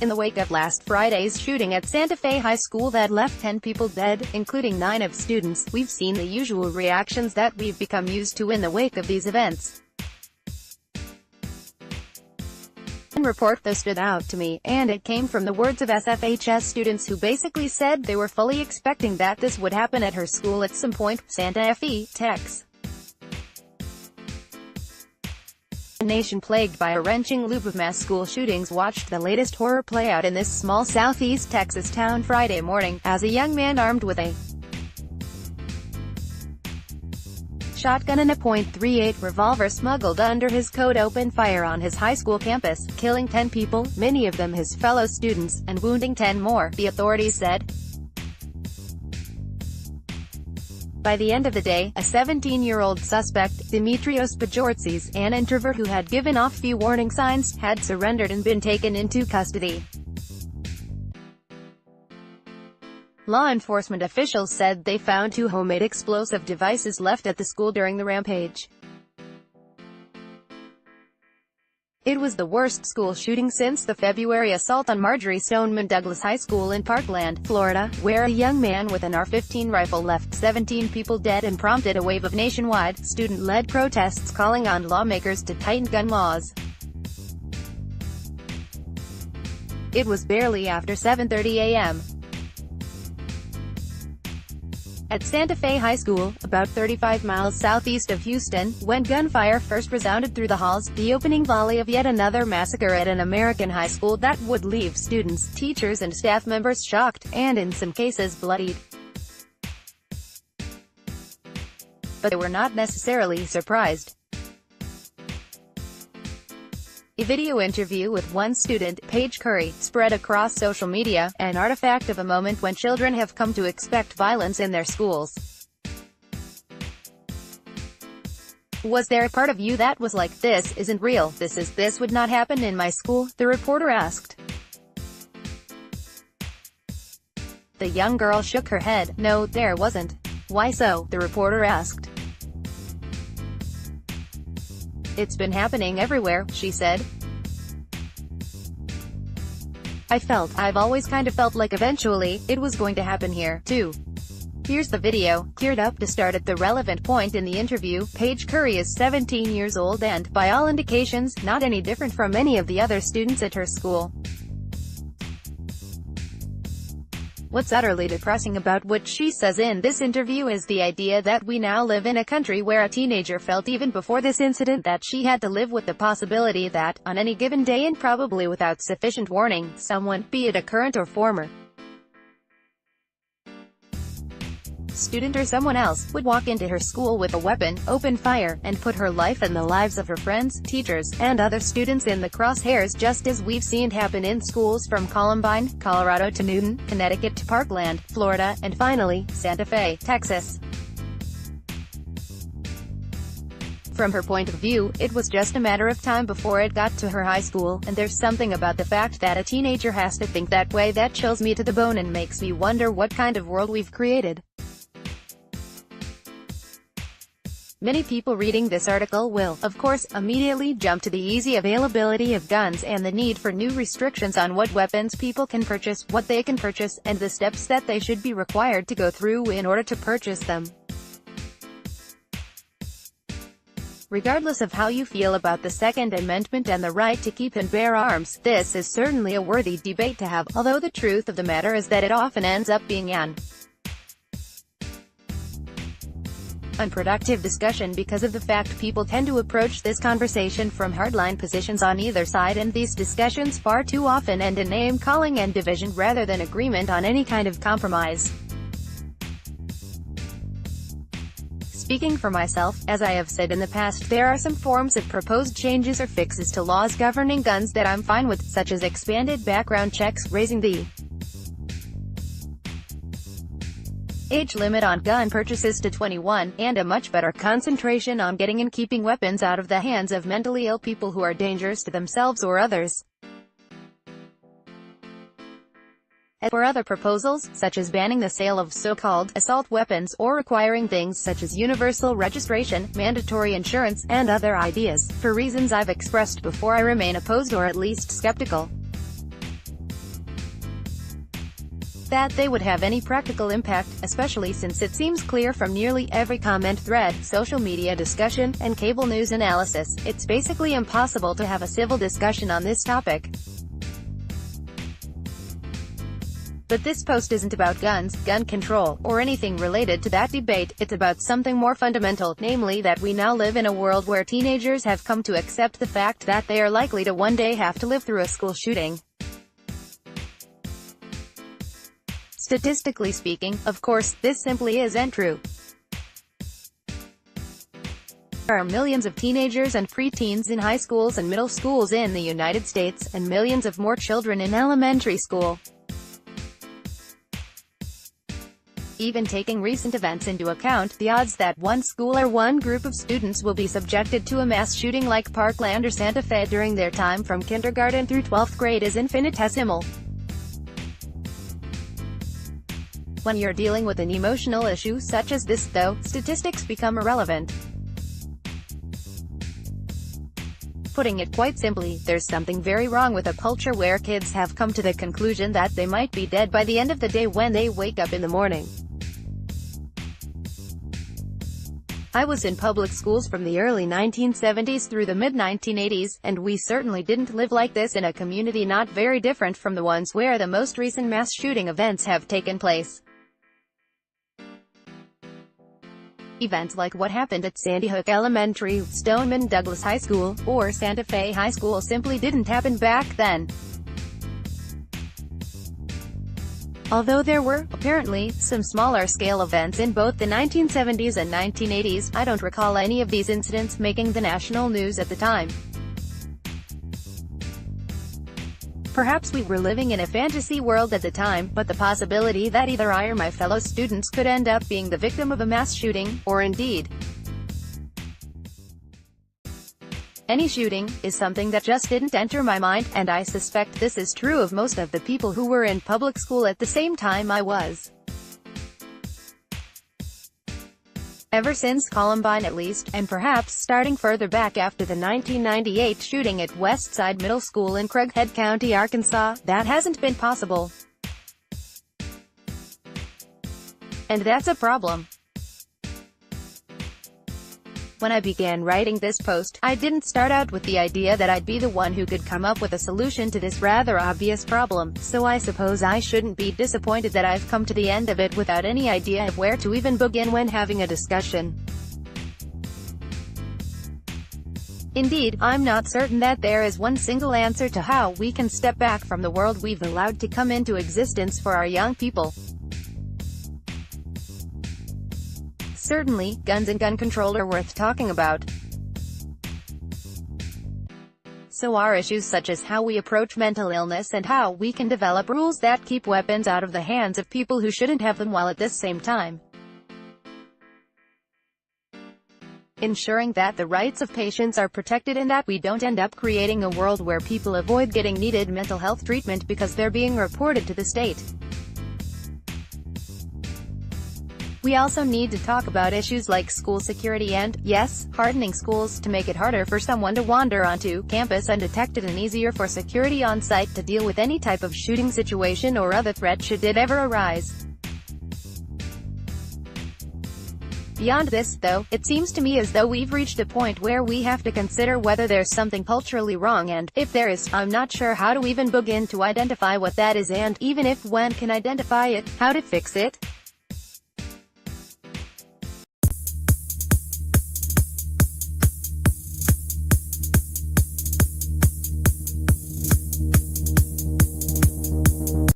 In the wake of last Friday's shooting at Santa Fe High School that left 10 people dead, including 9 of students, we've seen the usual reactions that we've become used to in the wake of these events. One report though stood out to me, and it came from the words of SFHS students who basically said they were fully expecting that this would happen at her school at some point, Santa Fe, Texas. A nation plagued by a wrenching loop of mass school shootings watched the latest horror play out in this small southeast Texas town Friday morning, as a young man armed with a shotgun and a .38 revolver smuggled under his coat opened fire on his high school campus, killing 10 people, many of them his fellow students, and wounding 10 more, the authorities said. By the end of the day, a 17-year-old suspect, Dimitrios Bajortsis, an introvert who had given off few warning signs, had surrendered and been taken into custody. Law enforcement officials said they found 2 homemade explosive devices left at the school during the rampage. It was the worst school shooting since the February assault on Marjorie Stoneman Douglas High School in Parkland, Florida, where a young man with an AR-15 rifle left 17 people dead and prompted a wave of nationwide, student-led protests calling on lawmakers to tighten gun laws. It was barely after 7:30 a.m. at Santa Fe High School, about 35 miles southeast of Houston, when gunfire first resounded through the halls, the opening volley of yet another massacre at an American high school that would leave students, teachers and staff members shocked, and in some cases bloodied. But they were not necessarily surprised. A video interview with one student, Paige Curry, spread across social media, an artifact of a moment when children have come to expect violence in their schools. Was there a part of you that was like, this isn't real, this would not happen in my school? The reporter asked. The young girl shook her head. No, there wasn't. Why so? The reporter asked. It's been happening everywhere, she said. I've always kind of felt like eventually, it was going to happen here, too. Here's the video, cleared up to start at the relevant point in the interview. Paige Curry is 17 years old and, by all indications, not any different from any of the other students at her school. What's utterly depressing about what she says in this interview is the idea that we now live in a country where a teenager felt even before this incident that she had to live with the possibility that, on any given day and probably without sufficient warning, someone, be it a current or former student or someone else, would walk into her school with a weapon, open fire, and put her life and the lives of her friends, teachers, and other students in the crosshairs, just as we've seen happen in schools from Columbine, Colorado to Newton, Connecticut to Parkland, Florida, and finally, Santa Fe, Texas. From her point of view, it was just a matter of time before it got to her high school, and there's something about the fact that a teenager has to think that way that chills me to the bone and makes me wonder what kind of world we've created. Many people reading this article will, of course, immediately jump to the easy availability of guns and the need for new restrictions on what weapons people can purchase, what they can purchase, and the steps that they should be required to go through in order to purchase them. Regardless of how you feel about the Second Amendment and the right to keep and bear arms, this is certainly a worthy debate to have, although the truth of the matter is that it often ends up being an unproductive discussion because of the fact people tend to approach this conversation from hardline positions on either side, and these discussions far too often end in name-calling and division rather than agreement on any kind of compromise. Speaking for myself, as I have said in the past, there are some forms of proposed changes or fixes to laws governing guns that I'm fine with, such as expanded background checks, raising the age limit on gun purchases to 21, and a much better concentration on getting and keeping weapons out of the hands of mentally ill people who are dangerous to themselves or others. As for other proposals, such as banning the sale of so-called assault weapons, or requiring things such as universal registration, mandatory insurance, and other ideas, for reasons I've expressed before, I remain opposed or at least skeptical. that they would have any practical impact, especially since it seems clear from nearly every comment thread, social media discussion, and cable news analysis, it's basically impossible to have a civil discussion on this topic. But this post isn't about guns, gun control, or anything related to that debate. It's about something more fundamental, namely that we now live in a world where teenagers have come to accept the fact that they are likely to one day have to live through a school shooting. Statistically speaking, of course, this simply isn't true. There are millions of teenagers and preteens in high schools and middle schools in the United States, and millions of more children in elementary school. Even taking recent events into account, the odds that one school or one group of students will be subjected to a mass shooting like Parkland or Santa Fe during their time from kindergarten through 12th grade is infinitesimal. When you're dealing with an emotional issue such as this, though, statistics become irrelevant. Putting it quite simply, there's something very wrong with a culture where kids have come to the conclusion that they might be dead by the end of the day when they wake up in the morning. I was in public schools from the early 1970s through the mid-1980s, and we certainly didn't live like this in a community not very different from the ones where the most recent mass shooting events have taken place. Events like what happened at Sandy Hook Elementary, Stoneman Douglas High School, or Santa Fe High School simply didn't happen back then. Although there were, apparently, some smaller-scale events in both the 1970s and 1980s, I don't recall any of these incidents making the national news at the time. Perhaps we were living in a fantasy world at the time, but the possibility that either I or my fellow students could end up being the victim of a mass shooting, or indeed any shooting, is something that just didn't enter my mind, and I suspect this is true of most of the people who were in public school at the same time I was. Ever since Columbine at least, and perhaps starting further back after the 1998 shooting at Westside Middle School in Craighead County, Arkansas, that hasn't been possible. And that's a problem. When I began writing this post, I didn't start out with the idea that I'd be the one who could come up with a solution to this rather obvious problem, so I suppose I shouldn't be disappointed that I've come to the end of it without any idea of where to even begin when having a discussion. Indeed, I'm not certain that there is one single answer to how we can step back from the world we've allowed to come into existence for our young people. Certainly, guns and gun control are worth talking about. So are issues such as how we approach mental illness and how we can develop rules that keep weapons out of the hands of people who shouldn't have them, while at the same time ensuring that the rights of patients are protected and that we don't end up creating a world where people avoid getting needed mental health treatment because they're being reported to the state. We also need to talk about issues like school security and, yes, hardening schools to make it harder for someone to wander onto campus undetected and easier for security on site to deal with any type of shooting situation or other threat should it ever arise. Beyond this, though, it seems to me as though we've reached a point where we have to consider whether there's something culturally wrong, and, if there is, I'm not sure how to even begin to identify what that is, and, even if one can identify it, how to fix it.